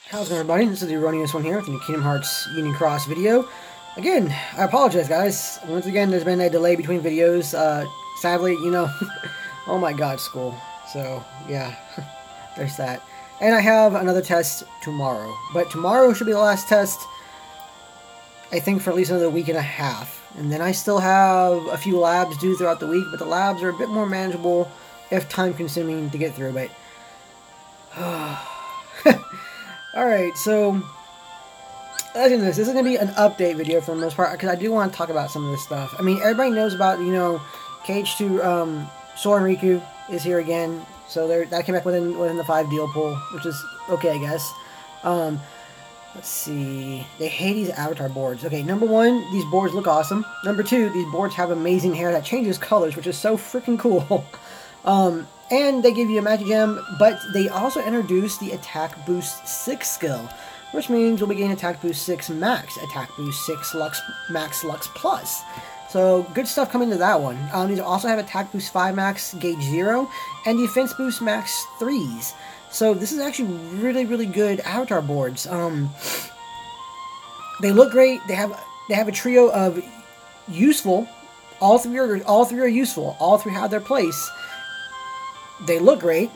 How's it going, everybody? This is the erroneous one here with the new Kingdom Hearts Union Cross video. Again, I apologize, guys. Once again, there's been a delay between videos. Sadly, you know, oh my god, school. So, yeah, there's that. And I have another test tomorrow. But tomorrow should be the last test, I think, for at least another week and a half. And then I still have a few labs due throughout the week, but the labs are a bit more manageable if time-consuming to get through, but... Alright, so, this is going to be an update video for the most part, because I do want to talk about some of this stuff. I mean, everybody knows about, you know, KH2, Sora and Riku is here again, so that came back within the 5 deal pool, which is okay, I guess. Let's see, they hate these avatar boards. Okay, number 1, these boards look awesome. Number 2, these boards have amazing hair that changes colors, which is so freaking cool. And they give you a magic gem, but they also introduced the Attack Boost 6 skill, which means we'll be getting Attack Boost 6 Max, Attack Boost 6 Lux Max Lux Plus. So, good stuff coming to that one. These also have Attack Boost 5 Max Gauge 0, and Defense Boost Max 3s. So, this is actually really, really good avatar boards. They look great. They have a trio of useful. All three are useful. All 3 have their place. They look great,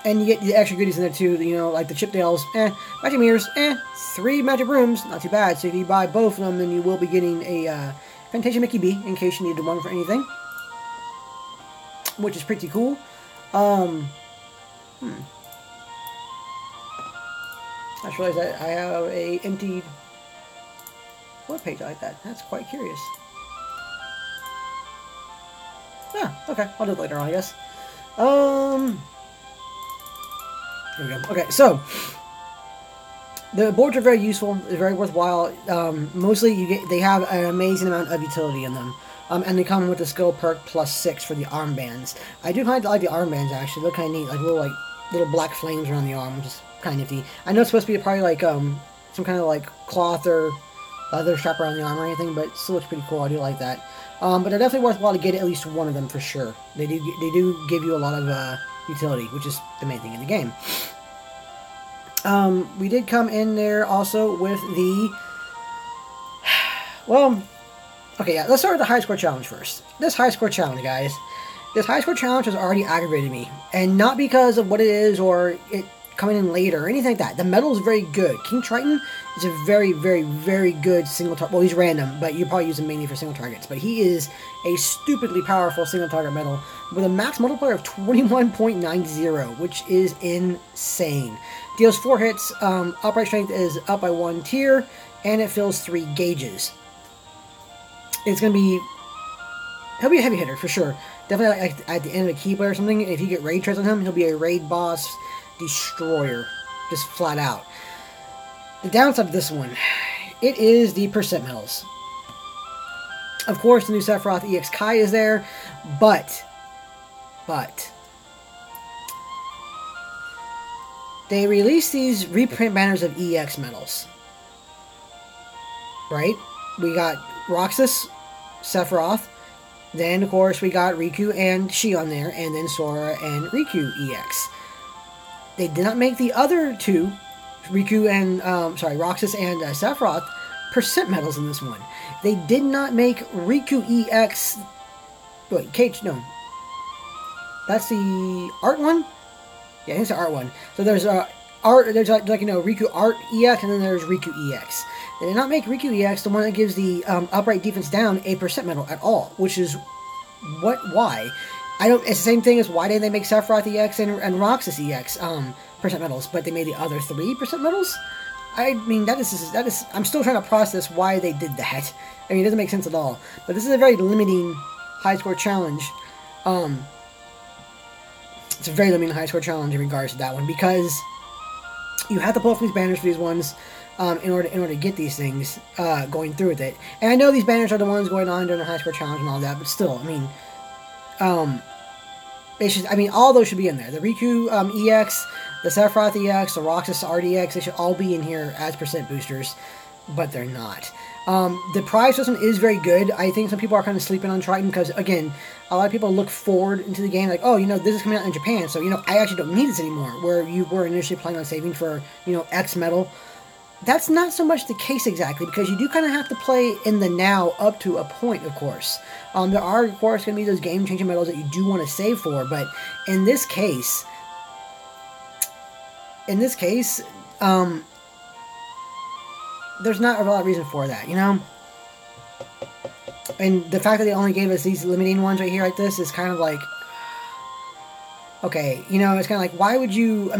and you get the extra goodies in there too, you know, like the Chiptails, magic mirrors, 3 magic rooms, not too bad. So if you buy both of them, then you will be getting a Fantasia Mickey B, in case you needed one for anything, which is pretty cool. I just realized that I have a emptied webpage like that. That's quite curious. Yeah, okay, I'll do it later on, I guess. Here we go. Okay, so the boards are very useful, very worthwhile. Mostly they have an amazing amount of utility in them. And they come with the skill perk +6 for the armbands. I do kind of like the armbands, actually. They look kind of neat, like little black flames around the arm, which is kind of nifty. I know it's supposed to be probably like some kind of like cloth or leather strap around the arm or anything, but it still looks pretty cool. I do like that. But they're definitely worthwhile to get at least one of them for sure. They do give you a lot of utility, which is the main thing in the game. We did come in there also with the... Well, okay, yeah, let's start with the high score challenge first. This high score challenge, guys. This high score challenge has already aggravated me. And not because of what it is or it coming in later or anything like that. The medal is very good. King Triton is a very, very, very good single target. Well, he's random, but you probably use him mainly for single targets. But he is a stupidly powerful single target medal with a max multiplier of 21.90, which is insane. Deals 4 hits, upright strength is up by 1 tier, and it fills 3 gauges. It's going to be... He'll be a heavy hitter, for sure. Definitely like at the end of a Keyblade or something. If you get raid treads on him, he'll be a raid boss destroyer. Just flat out. The downside of this one, it is the percent medals. Of course, the new Sephiroth EX Kai is there, but they released these reprint banners of EX medals. Right? We got Roxas, Sephiroth, then of course we got Riku and Shion there, and then Sora and Riku EX. They did not make the other 2, Riku and, Roxas and Sephiroth, percent medals in this one. They did not make Riku EX, wait, KH, no. That's the art one? Yeah, I think it's the art one. So there's there's like, you know, Riku Art EX, and then there's Riku EX. They did not make Riku EX, the one that gives the upright defense down, a percent medal at all, which is, why? It's the same thing as why didn't they make Sephiroth EX and Roxas EX percent medals, but they made the other 3% medals? I mean, that is, I'm still trying to process why they did that. I mean, it doesn't make sense at all. But this is a very limiting high score challenge. It's a very limiting high score challenge in regards to that one, because you have to pull from these banners for these ones in order to get these things going through with it. And I know these banners are the ones going on during the high score challenge and all that, but still, I mean, all those should be in there. The Riku EX, the Sephiroth EX, the Roxas RDX, they should all be in here as percent boosters. but they're not. The prize system is very good. I think some people are kind of sleeping on Triton because, again, a lot of people look forward into the game like, oh, this is coming out in Japan, so, I actually don't need this anymore, where you were initially planning on saving for, X medal. That's not so much the case exactly, because you do kind of have to play in the now up to a point, of course. There are, of course, going to be those game-changing medals that you do want to save for, but in this case, there's not a lot of reason for that, And the fact that they only gave us these limiting ones right here like this is kind of like, okay, it's kind of like, why would you,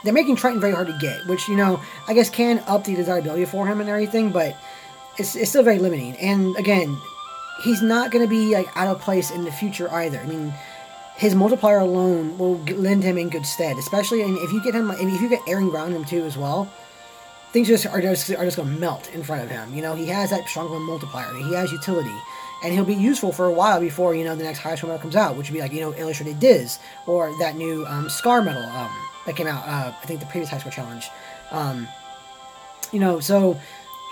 they're making Triton very hard to get, which, I guess can up the desirability for him and everything, but it's still very limiting. And again, he's not going to be like out of place in the future either. His multiplier alone will lend him in good stead, especially if you get him, if you get airing around him too as well. Things are just going to melt in front of him. He has that strong of a multiplier. He has utility. And he'll be useful for a while before, the next high score medal comes out, which would be like, Illustrated Diz, or that new Scar medal that came out, I think the previous high score challenge. So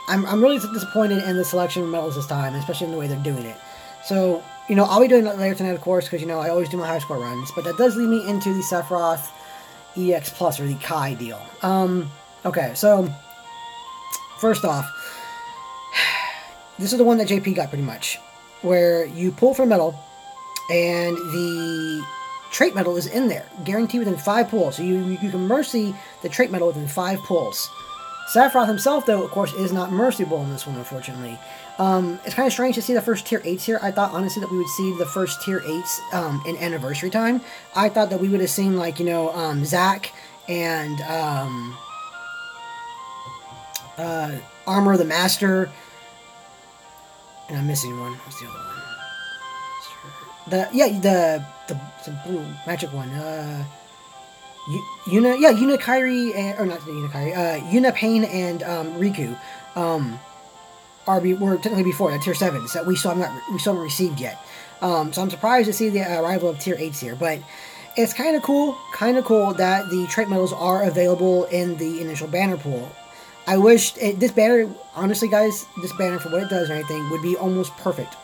I'm really disappointed in the selection of medals this time, especially in the way they're doing it. So, I'll be doing that later tonight, of course, because, I always do my high score runs. But that does lead me into the Sephiroth EX Plus, or the Kai deal. Okay, so first off, this is the one that JP got pretty much, where you pull for a medal, and the trait medal is in there, guaranteed within 5 pulls. So you can mercy the trait medal within 5 pulls. Sephiroth himself, though, of course, is not mercyable in this one, unfortunately. It's kind of strange to see the first tier 8s here. I thought, honestly, that we would see the first tier 8s in anniversary time. I thought that we would have seen, like, Zack and Armor the Master, and I'm missing one. What's the other one? The blue magic one. Unikairi, or not Unikairi. Unipane and Riku were technically before the tier 7s that we still haven't received yet. So I'm surprised to see the arrival of tier 8s here, but it's kind of cool that the trait medals are available in the initial banner pool. I wish this banner, honestly, guys, this banner for what it does and everything would be almost perfect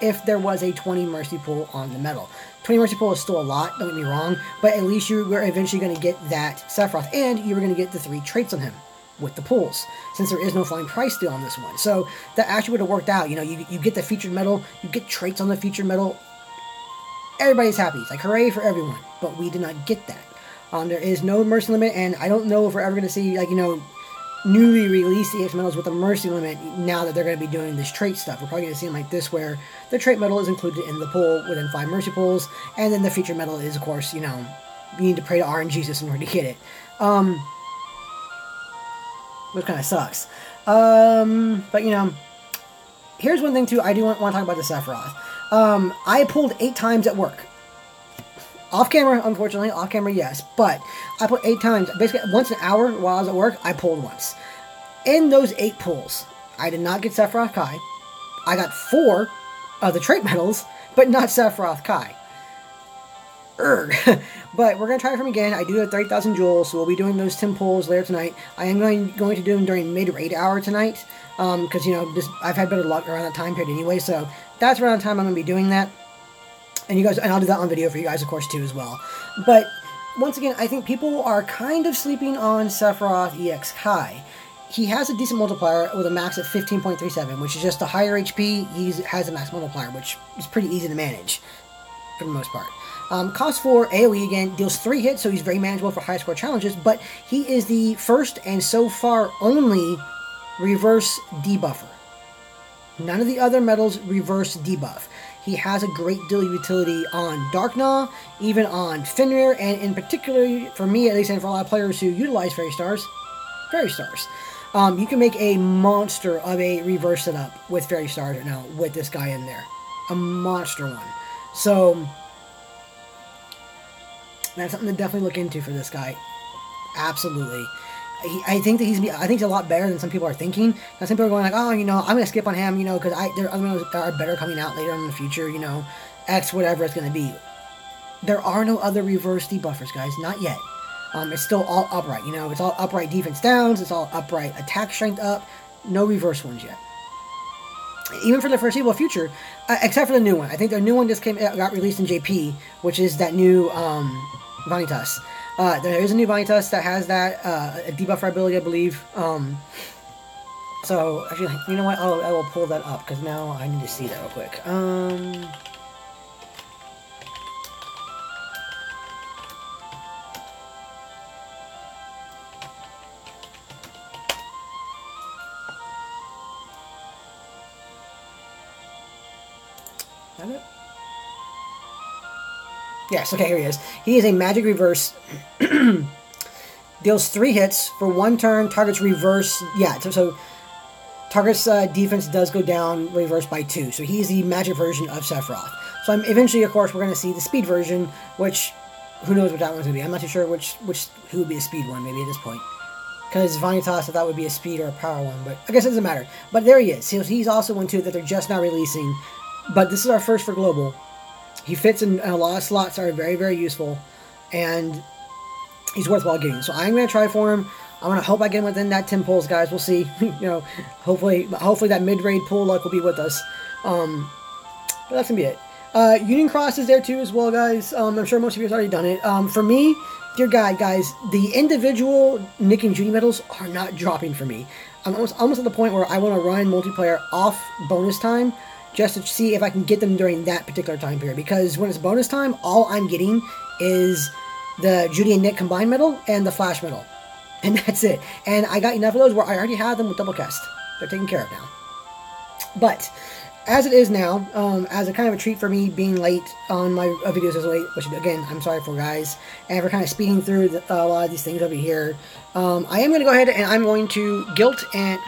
if there was a 20 mercy pool on the medal. 20 mercy pool is still a lot, don't get me wrong, but at least you were eventually going to get that Sephiroth, and you were going to get the 3 traits on him with the pools, since there is no flying price deal on this one. So that actually would have worked out. You get the featured medal, you get traits on the featured medal. Everybody's happy. It's like hooray for everyone, but we did not get that. There is no mercy limit, and I don't know if we're ever going to see, like, newly released EX medals with a mercy limit now that they're going to be doing this trait stuff. We're probably going to see them like this, where the trait medal is included in the pool within 5 mercy pools, and then the feature medal is, of course, you need to pray to RNGesus in order to get it. Which kind of sucks. But, here's one thing, too, I do want to talk about the Sephiroth. I pulled 8 times at work. Off camera, unfortunately. Off camera, yes. But I pulled 8 times. Basically, once an hour while I was at work, I pulled once. In those 8 pulls, I did not get Sephiroth Kai. I got 4 of the trait medals, but not Sephiroth Kai. But we're going to try it from again. I do have 30,000 jewels, so we'll be doing those 10 pulls later tonight. I am going to do them during mid-raid hour tonight, because, I've had better luck around that time period anyway, so that's around the time I'm going to be doing that. And I'll do that on video for you guys, of course, too, as well. But, once again, I think people are kind of sleeping on Sephiroth EX Kai. He has a decent multiplier with a max of 15.37, which is just a higher HP. He has a max multiplier, which is pretty easy to manage, for the most part. Cost 4, AoE again, deals 3 hits, so he's very manageable for high score challenges, but he is the first and so far only reverse debuffer. None of the other medals reverse debuff. He has a great deal of utility on Darkgnaw, even on Fenrir, and in particular, for me at least, and for a lot of players who utilize Fairy Stars, you can make a monster of a reverse setup with Fairy Stars right now, with this guy in there. A monster one. So, that's something to definitely look into for this guy. Absolutely. I think he's a lot better than some people are thinking. Now, some people are going like, oh, I'm going to skip on him, because there are other ones that are better coming out later on in the future, X, whatever it's going to be. There are no other reverse debuffers, guys. Not yet. It's still all upright, you know, it's all upright defense downs, it's all upright attack strength up, no reverse ones yet. Even for the foreseeable future, except for the new one. I think the new one just got released in JP, which is that new Vanitas. There is a new Vanitas that has that a debuffer ability, I believe. So, actually, you know what? I will pull that up, because now I need to see that real quick. Is that it? Yes, okay, here he is. He is a magic reverse. Deals 3 hits for 1 turn, target's reverse. Yeah, so target's defense does go down, reverse by 2. So he's the magic version of Sephiroth. So eventually, of course, we're going to see the speed version, which, who knows what that one's going to be. I'm not too sure who would be a speed one, maybe at this point. Because Vanitas, I thought would be a speed or a power one, but I guess it doesn't matter. But there he is. So he's also one, too, that they're just now releasing. But this is our first for global. He fits in a lot of slots that are very, very useful. And he's worthwhile getting. So I'm going to try for him. I'm going to hope I get him within that 10 pulls, guys. We'll see. You know, hopefully that mid-raid pull luck will be with us. But that's going to be it. Union Cross is there too as well, guys. I'm sure most of you have already done it. For me, dear God, guys, the individual Nick and Judy medals are not dropping for me. I'm almost at the point where I want to run multiplayer off bonus time just to see if I can get them during that particular time period. Because when it's bonus time, all I'm getting is the Judy and Nick combined medal and the Flash medal. And that's it. And I got enough of those where I already have them with double cast. They're taken care of now. But as it is now, as a kind of a treat for me being late on my videos as late, which again, I'm sorry for, guys, and for kind of speeding through a lot of these things over here, I am going to go ahead and I'm going to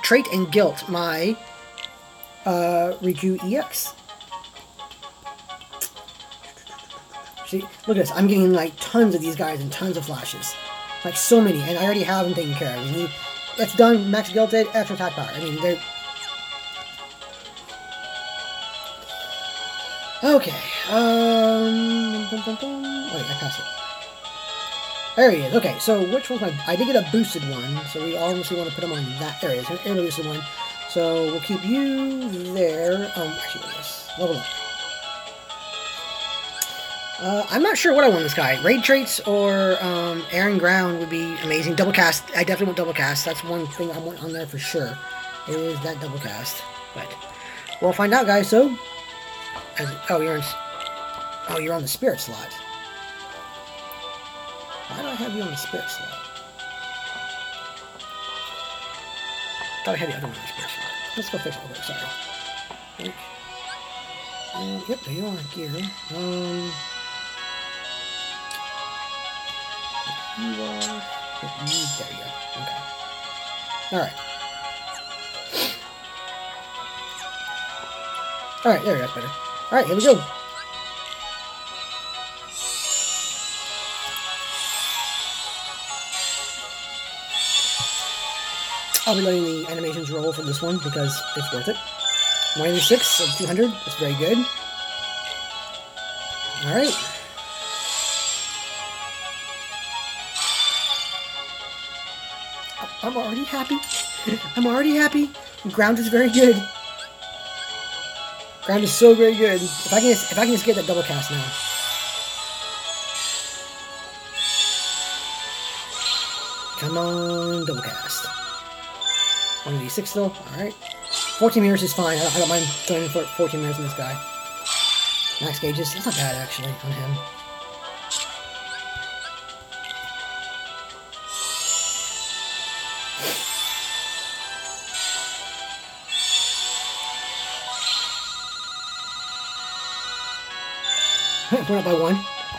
trait and guilt my Riku EX. See, look at this. I'm getting like tons of these guys and tons of flashes. Like so many, and I already have them taken care of. I mean, that's done, max guilted, extra attack power. I mean, they're... Okay, wait, I passed it. There he is. Okay, so which one's my... I did get a boosted one, so we obviously want to put him on that area. So a boosted one. So we'll keep you there. Actually, yes, level up. I'm not sure what I want this guy. Raid traits or air and ground would be amazing. Double cast. I definitely want double cast. That's one thing I want on there for sure. It is that double cast. But we'll find out, guys. So, you're on the spirit slot. Why do I have you on the spirit slot? I thought I had the other one on the spirit slot. Let's go fix it over. Sorry. Yep, there you are, gear. You are... There you go. Okay. Alright. Alright, there we go. That's better. Alright, here we go. I'll be letting the animations roll for this one because it's worth it. 186 of 200. That's very good. Alright. I'm already happy. I'm already happy. Ground is very good. Ground is so very good. If I can just get that double cast now. Come on, double cast. 186 still. Alright. 14 meters is fine. I don't mind going for 14 meters on this guy. Max gauges. That's not bad, actually, on him. Went up by 1.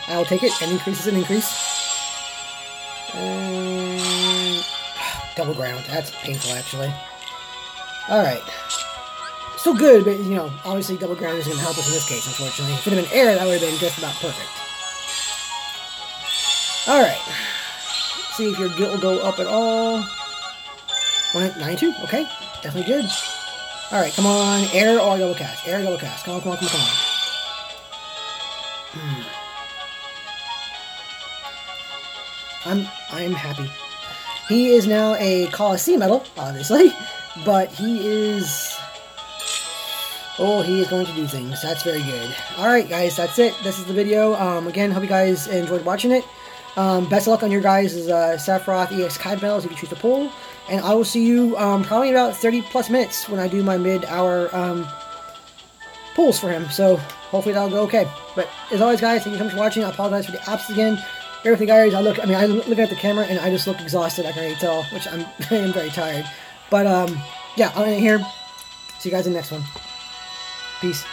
I'll take it. An increase is an increase. Double ground. That's painful, actually. Alright. Still good, but, you know, obviously double ground isn't going to help us in this case, unfortunately. If it had been air, that would have been just about perfect. Alright. See if your guilt will go up at all. 192. Okay. Definitely good. Alright, come on. Air or double cast. Air or double cast. Come on, come on, come on, come on. I'm happy. He is now a Coliseum medal, obviously, but he is... Oh, he is going to do things. That's very good. Alright, guys, that's it. This is the video. Again, hope you guys enjoyed watching it. Best of luck on your guys' Sephiroth EX Kai medals if you choose to pull. And I will see you probably in about 30 plus minutes when I do my mid-hour pulls for him. So hopefully that'll go okay. But as always, guys, thank you so much for watching. I apologize for the absence again. Bear with me, guys. I'm looking at the camera and I just look exhausted. I can already tell, which I am very tired. But yeah, I'll end it here. See you guys in the next one. Peace.